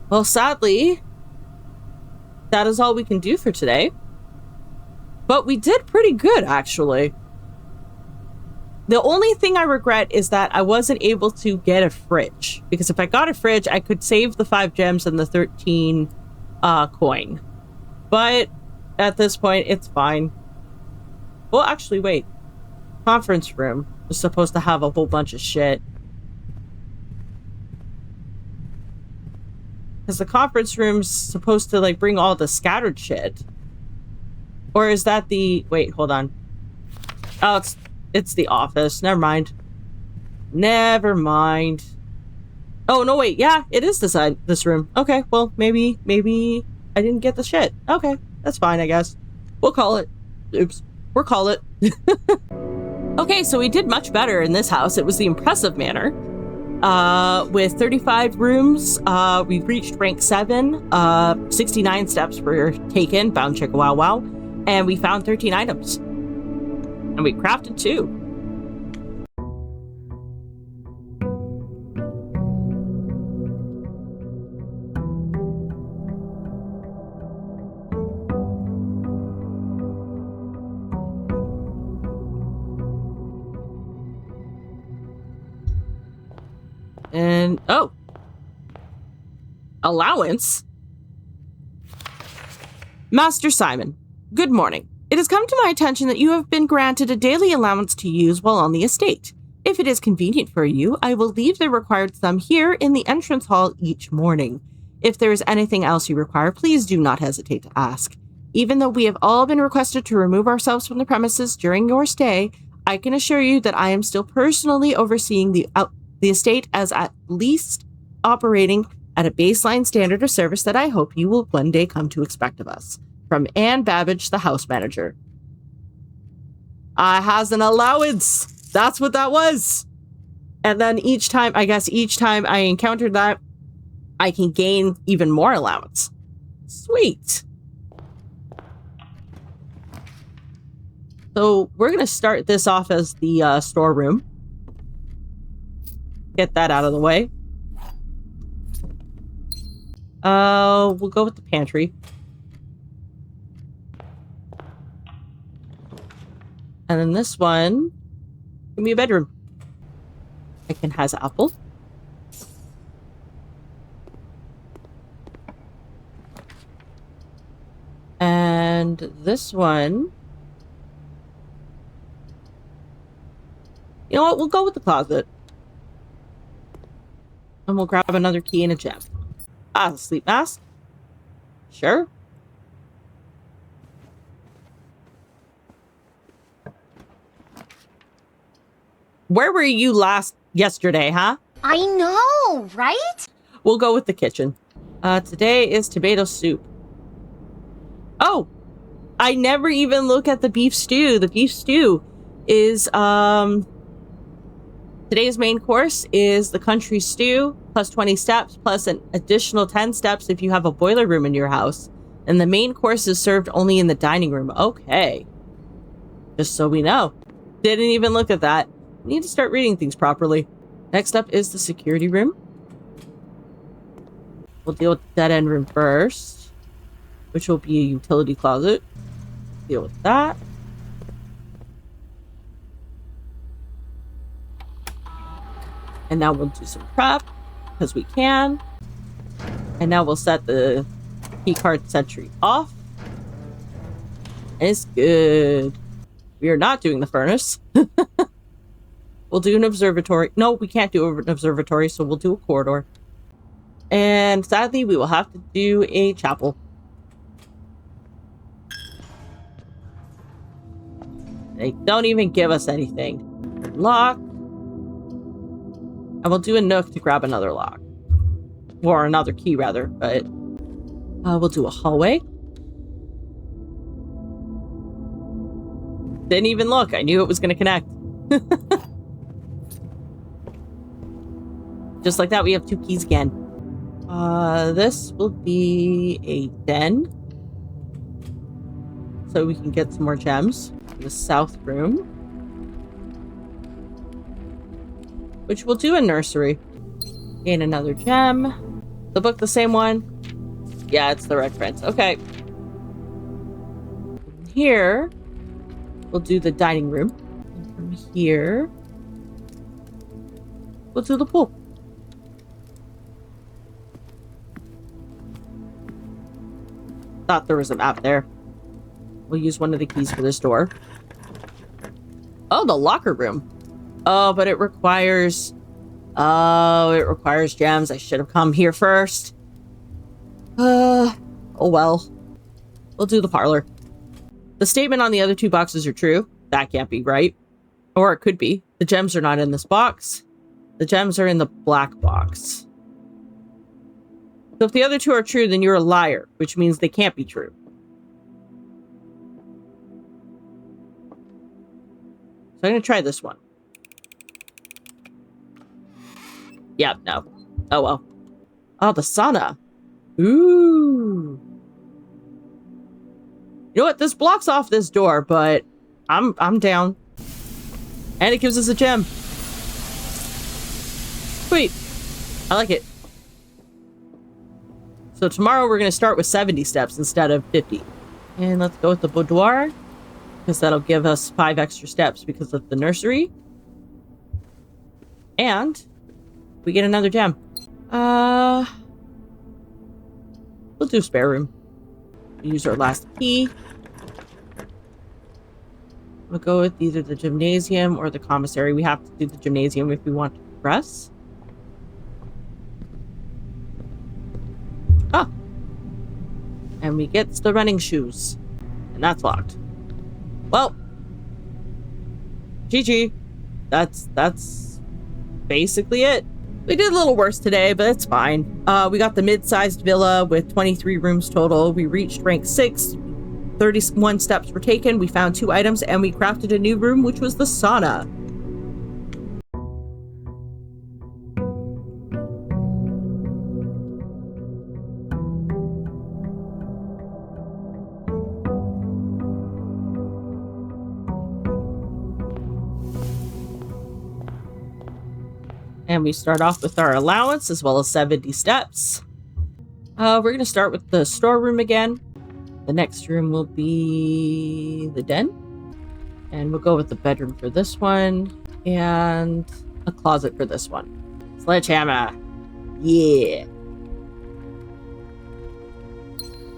Well, sadly, that is all we can do for today. But we did pretty good, actually. The only thing I regret is that I wasn't able to get a fridge. Because if I got a fridge, I could save the 5 gems and the 13 coin. But at this point, it's fine. Well, actually, wait. Conference room was supposed to have a whole bunch of shit. Because the conference room's supposed to, like, bring all the scattered shit. Or is that the... Wait, hold on. Oh, it's the office. Never mind. Never mind. Oh, no, wait. Yeah, it is this room. Okay, well, maybe I didn't get the shit. Okay, that's fine, I guess. We'll call it. Oops. We'll call it. Okay, so we did much better in this house. It was the impressive manor. With 35 rooms, we reached rank 7. 69 steps were taken, bound chicka wow wow, and we found 13 items. And we crafted 2. And, oh. Allowance? Master Simon, good morning. It has come to my attention that you have been granted a daily allowance to use while on the estate. If it is convenient for you, I will leave the required sum here in the entrance hall each morning. If there is anything else you require, please do not hesitate to ask. Even though we have all been requested to remove ourselves from the premises during your stay, I can assure you that I am still personally overseeing the estate as at least operating at a baseline standard of service that I hope you will one day come to expect of us. From Anne Babbage, the house manager. Has an allowance. That's what that was. And then each time I encountered that, I can gain even more allowance. Sweet. So we're going to start this off as the storeroom. Get that out of the way. We'll go with the pantry. And then this one, give me a bedroom. It has an apple. And And this one... You know what? We'll go with the closet. And we'll grab another key and a gem. Ah, the sleep mask. Sure. Where were you yesterday, huh? I know, right? We'll go with the kitchen. Today is tomato soup. Oh! I never even look at the beef stew. The beef stew is, today's main course is the country stew, plus 20 steps, plus an additional 10 steps if you have a boiler room in your house. And the main course is served only in the dining room. Okay. Just so we know. Didn't even look at that. Need to start reading things properly. Next up is the security room. We'll deal with the dead end room first, which will be a utility closet. Deal with that. And now we'll do some prep, because we can. And now we'll set the keycard sentry off. And it's good. We are not doing the furnace. We'll do an observatory. No, we can't do an observatory, so we'll do a corridor. And sadly, we will have to do a chapel. They don't even give us anything. Lock. And we'll do a nook to grab another lock. Or another key, rather. But we'll do a hallway. Didn't even look. I knew it was going to connect. Just like that, we have 2 keys again. This will be a den. So we can get some more gems. The south room. Which we'll do a nursery. Gain another gem. The book the same one? Yeah, it's the red print. Okay. Here, we'll do the dining room. And from here, we'll do the pool. Thought there was a map there. We'll use one of the keys for this door. Oh, the locker room. Oh, but it requires... Oh, it requires gems. I should have come here first. Oh well. We'll do the parlor. The statement on the other 2 boxes are true. That can't be right. Or it could be. The gems are not in this box. The gems are in the black box. So if the other 2 are true, then you're a liar, which means they can't be true. So I'm going to try this one. Yeah, no. Oh, well. Oh, the sauna. Ooh. You know what? This blocks off this door, but I'm down. And it gives us a gem. Sweet. I like it. So tomorrow we're going to start with 70 steps instead of 50. And let's go with the boudoir, because that'll give us 5 extra steps because of the nursery. And we get another gem. We'll do spare room. Use our last key. We'll go with either the gymnasium or the commissary. We have to do the gymnasium if we want to progress. Ah! And we get the running shoes. And that's locked. Well. GG. That's basically it. We did a little worse today, but it's fine. We got the mid-sized villa with 23 rooms total. We reached rank 6. 31 steps were taken. We found 2 items, and we crafted a new room, which was the sauna. And we start off with our allowance as well as 70 steps. We're going to start with the storeroom again. The next room will be the den. And we'll go with the bedroom for this one. And a closet for this one. Sledgehammer. Yeah.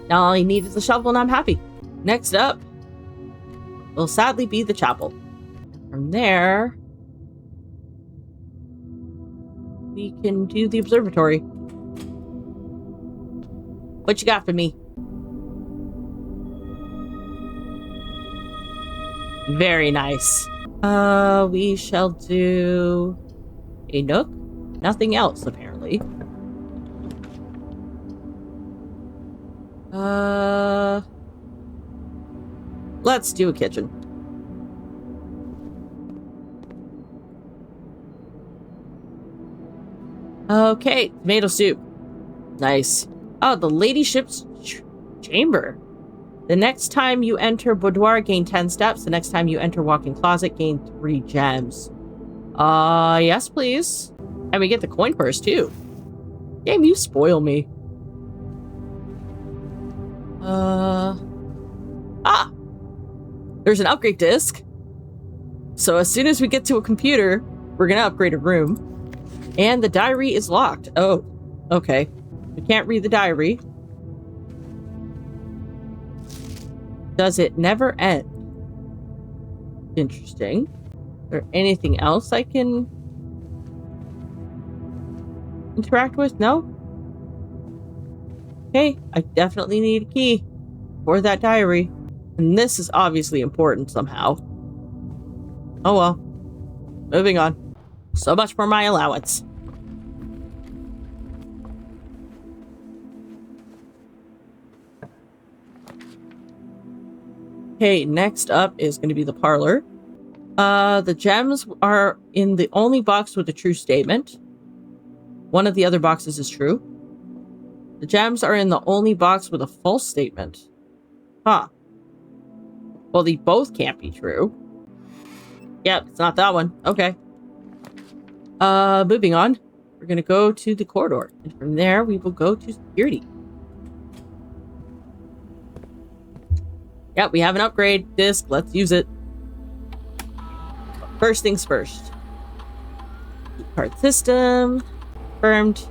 Now all I need is a shovel and I'm happy. Next up will sadly be the chapel. From there, we can do the observatory. What you got for me? Very nice. We shall do a nook. Nothing else, apparently. Let's do a kitchen. Okay, tomato soup. Nice. Oh, the ladyship's chamber. The next time you enter boudoir, gain 10 steps. The next time you enter walk-in closet, gain 3 gems. Yes, please. And we get the coin purse, too. Game, you spoil me. There's an upgrade disc. So as soon as we get to a computer, we're gonna upgrade a room. And the diary is locked. Oh, okay. We can't read the diary. Does it never end? Interesting. Is there anything else I can interact with? No? Okay, I definitely need a key for that diary. And this is obviously important somehow. Oh well. Moving on. So much for my allowance. Okay, next up is going to be the parlor. The gems are in the only box with a true statement. One of the other boxes is true. The gems are in the only box with a false statement. Huh. Well, they both can't be true. Yep, it's not that one. Okay. Moving on. We're going to go to the corridor. And from there, we will go to security. Yep, we have an upgrade disc. Let's use it. First things first. Card system. Confirmed.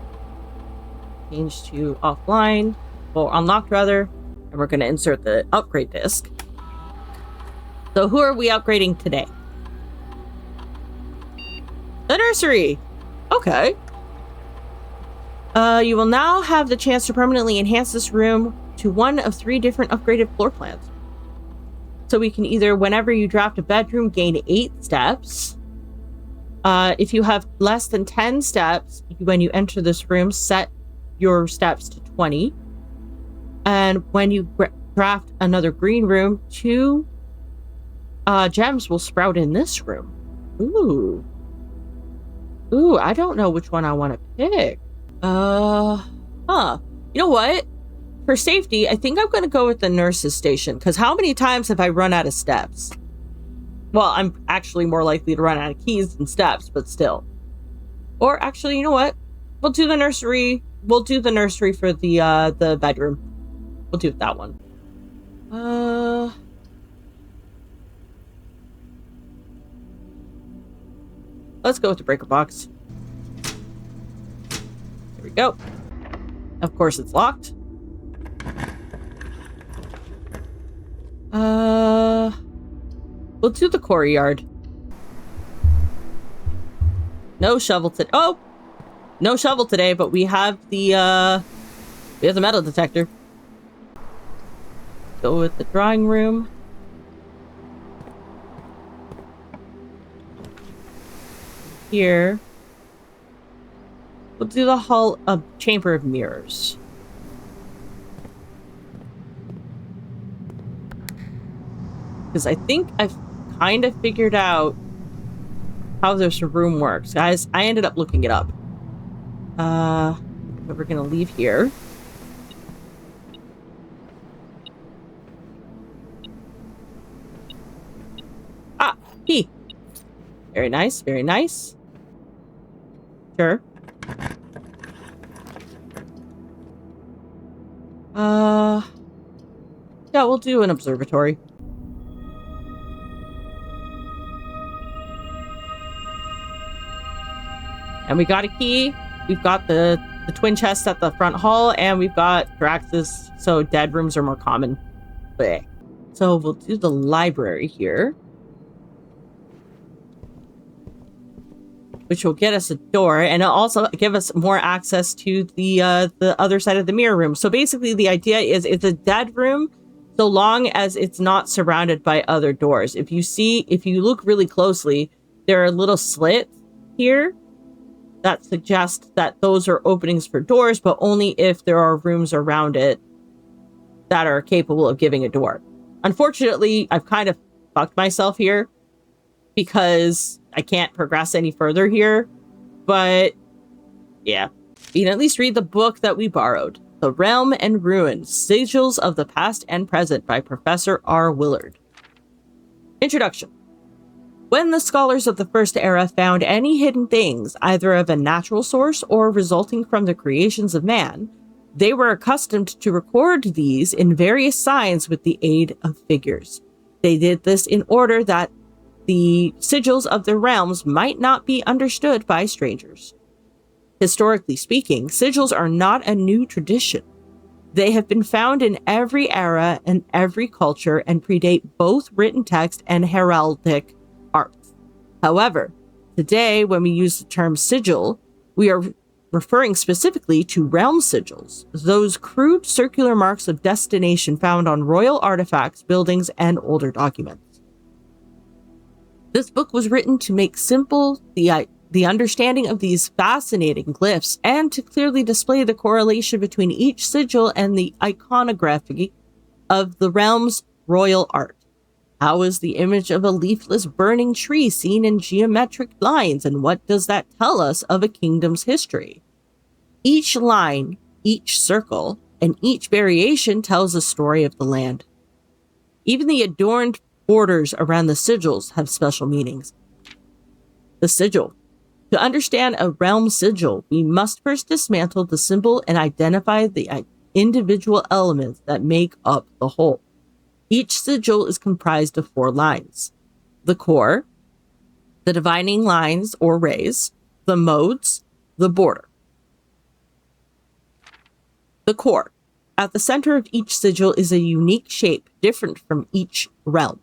Change to offline. Or unlocked, rather. And we're going to insert the upgrade disc. So who are we upgrading today? The nursery! Okay. You will now have the chance to permanently enhance this room to one of 3 different upgraded floor plans. So we can either, whenever you draft a bedroom, gain 8 steps. If you have less than 10 steps, when you enter this room, set your steps to 20. And when you draft another green room, 2 gems will sprout in this room. Ooh. Ooh, I don't know which one I want to pick. You know what? For safety, I think I'm going to go with the nurse's station, because how many times have I run out of steps? Well, I'm actually more likely to run out of keys than steps, but still. Or actually, you know what? We'll do the nursery. We'll do the nursery for the bedroom. We'll do that one. Let's go with the breaker box. There we go. Of course, it's locked. We'll do the courtyard. No shovel today. Oh! No shovel today, but we have the metal detector. Go with the drawing room. Here. We'll do the hall of chamber of mirrors. Because I think I've kind of figured out how this room works. Guys, I ended up looking it up. But we're gonna leave here. Ah, key. Very nice, very nice. Sure. Yeah, we'll do an observatory. And we got a key. We've got the twin chests at the front hall, and we've got Draxus, so dead rooms are more common. Blech. So we'll do the library here, which will get us a door, and it'll also give us more access to the other side of the mirror room. So basically the idea is it's a dead room so long as it's not surrounded by other doors. If you look really closely, there are little slits here that suggest that those are openings for doors, but only if there are rooms around it that are capable of giving a door. Unfortunately, I've kind of fucked myself here because I can't progress any further here, but yeah. You can at least read the book that we borrowed, The Realm and Ruin, Sigils of the Past and Present by Professor R. Willard. Introduction. When the scholars of the First Era found any hidden things, either of a natural source or resulting from the creations of man, they were accustomed to record these in various signs with the aid of figures. They did this in order that the sigils of their realms might not be understood by strangers. Historically speaking, sigils are not a new tradition. They have been found in every era and every culture and predate both written text and heraldic arts. However, today when we use the term sigil, we are referring specifically to realm sigils, those crude circular marks of destination found on royal artifacts, buildings, and older documents. This book was written to make simple the understanding of these fascinating glyphs and to clearly display the correlation between each sigil and the iconography of the realm's royal art. How is the image of a leafless burning tree seen in geometric lines, and what does that tell us of a kingdom's history? Each line, each circle, and each variation tells a story of the land. Even the adorned borders around the sigils have special meanings. The sigil. To understand a realm sigil, we must first dismantle the symbol and identify the individual elements that make up the whole. Each sigil is comprised of 4 lines: the core, the dividing lines or rays, the modes, the border. The core. At the center of each sigil is a unique shape different from each realm.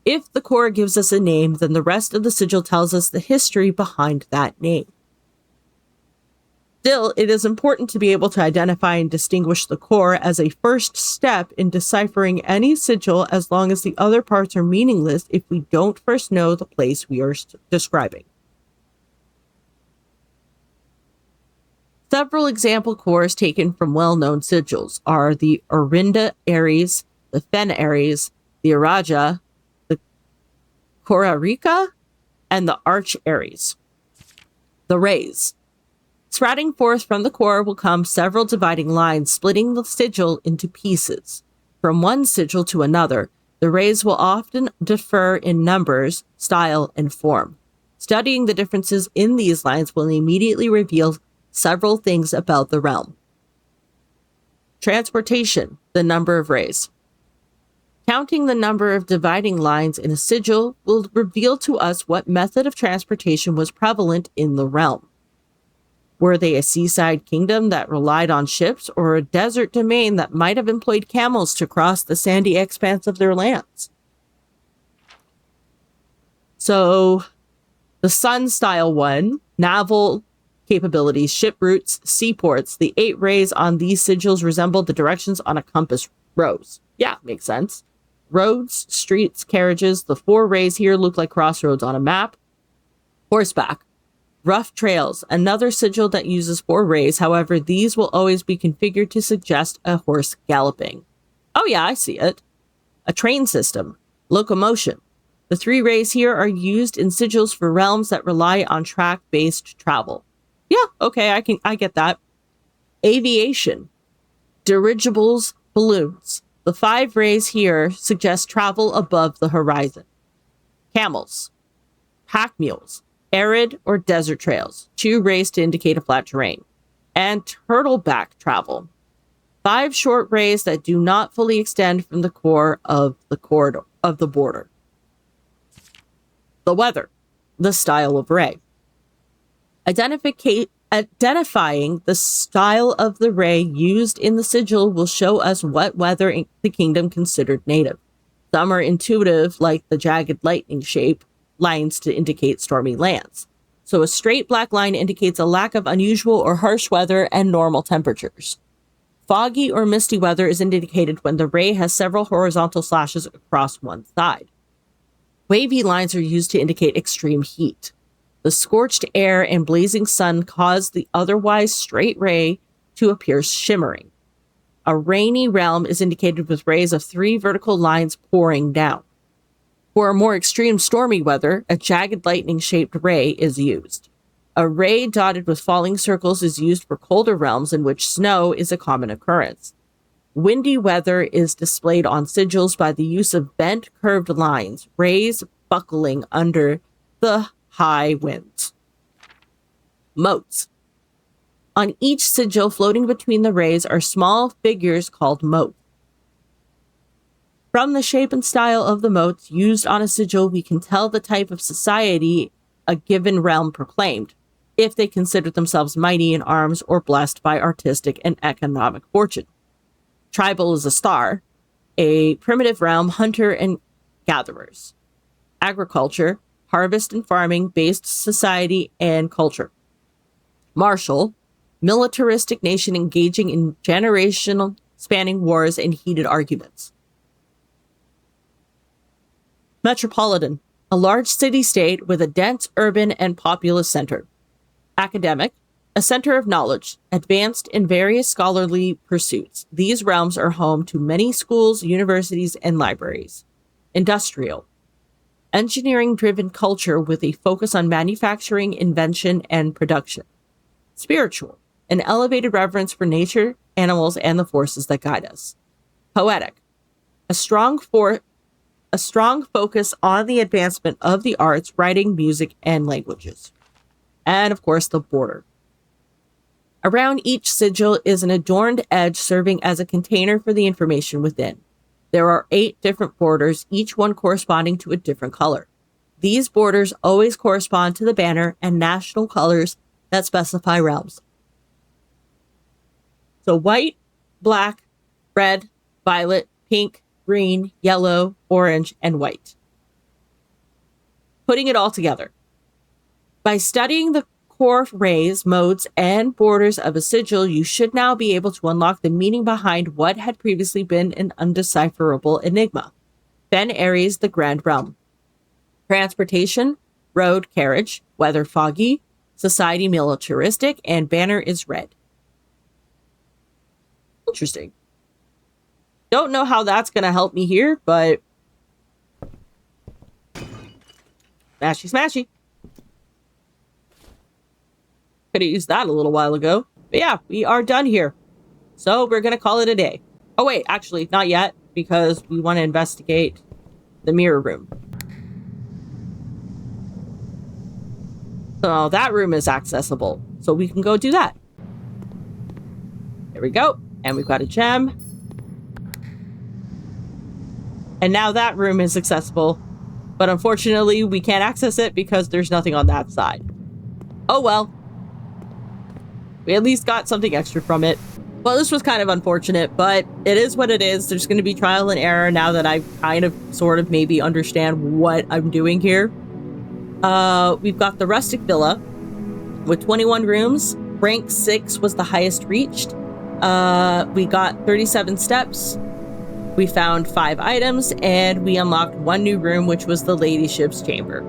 If the core gives us a name, then the rest of the sigil tells us the history behind that name. Still, it is important to be able to identify and distinguish the core as a first step in deciphering any sigil, as long as the other parts are meaningless if we don't first know the place we are describing. Several example cores taken from well-known sigils are the Orinda Aries, the Fen Aries, the Araja, the Korarika, and the Arch Aries. The rays. Sprouting forth from the core will come several dividing lines, splitting the sigil into pieces. From one sigil to another, the rays will often differ in numbers, style, and form. Studying the differences in these lines will immediately reveal several things about the realm. Transportation, the number of rays. Counting the number of dividing lines in a sigil will reveal to us what method of transportation was prevalent in the realm. Were they a seaside kingdom that relied on ships, or a desert domain that might have employed camels to cross the sandy expanse of their lands? So, the sun style one, naval capabilities, ship routes, seaports, the 8 rays on these sigils resemble the directions on a compass rose. Yeah, makes sense. Roads, streets, carriages, the 4 rays here look like crossroads on a map. Horseback. Rough trails, another sigil that uses 4 rays, however, these will always be configured to suggest a horse galloping. Oh yeah, I see it. A train system. Locomotion. The 3 rays here are used in sigils for realms that rely on track-based travel. Yeah, okay, I get that. Aviation. Dirigibles, balloons. The 5 rays here suggest travel above the horizon. Camels. Pack mules. Arid or desert trails, 2 rays to indicate a flat terrain, and turtleback travel. 5 short rays that do not fully extend from the core of the corridor of the border. The weather, the style of ray. Identifying the style of the ray used in the sigil will show us what weather the kingdom considered native. Some are intuitive, like the jagged lightning shape lines to indicate stormy lands. So a straight black line indicates a lack of unusual or harsh weather and normal temperatures. Foggy or misty weather is indicated when the ray has several horizontal slashes across one side. Wavy lines are used to indicate extreme heat. The scorched air and blazing sun cause the otherwise straight ray to appear shimmering. A rainy realm is indicated with rays of 3 vertical lines pouring down. For a more extreme stormy weather, a jagged lightning-shaped ray is used. A ray dotted with falling circles is used for colder realms in which snow is a common occurrence. Windy weather is displayed on sigils by the use of bent, curved lines, rays buckling under the high winds. Motes. On each sigil floating between the rays are small figures called motes. From the shape and style of the motes used on a sigil, we can tell the type of society a given realm proclaimed, if they consider themselves mighty in arms or blessed by artistic and economic fortune. Tribal is a star, a primitive realm, hunter and gatherers. Agriculture, harvest and farming based society and culture. Martial, militaristic nation engaging in generational spanning wars and heated arguments. Metropolitan, a large city-state with a dense urban and populous center. Academic, a center of knowledge, advanced in various scholarly pursuits. These realms are home to many schools, universities, and libraries. Industrial, engineering-driven culture with a focus on manufacturing, invention, and production. Spiritual, an elevated reverence for nature, animals, and the forces that guide us. Poetic, a strong focus on the advancement of the arts, writing, music, and languages. And of course, the border. Around each sigil is an adorned edge serving as a container for the information within. There are 8 different borders, each one corresponding to a different color. These borders always correspond to the banner and national colors that specify realms. So white, black, red, violet, pink, green, yellow, orange, and white. Putting it all together. By studying the core rays, modes, and borders of a sigil, you should now be able to unlock the meaning behind what had previously been an undecipherable enigma. Ben Aries, the Grand Realm. Transportation, road, carriage, weather, foggy, society, militaristic, and banner is red. Interesting. Don't know how that's going to help me here, but smashy, smashy. Could have used that a little while ago. But yeah, we are done here. So we're going to call it a day. Oh wait, actually, not yet, because we want to investigate the mirror room. So that room is accessible. So we can go do that. There we go. And we've got a gem. And now that room is accessible. But unfortunately, we can't access it because there's nothing on that side. Oh well. We at least got something extra from it. Well, this was kind of unfortunate, but it is what it is. There's going to be trial and error now that I kind of sort of maybe understand what I'm doing here. We've got the rustic villa with 21 rooms. Rank 6 was the highest reached. We got 37 steps. We found 5 items, and we unlocked 1 new room, which was the ladyship's chamber.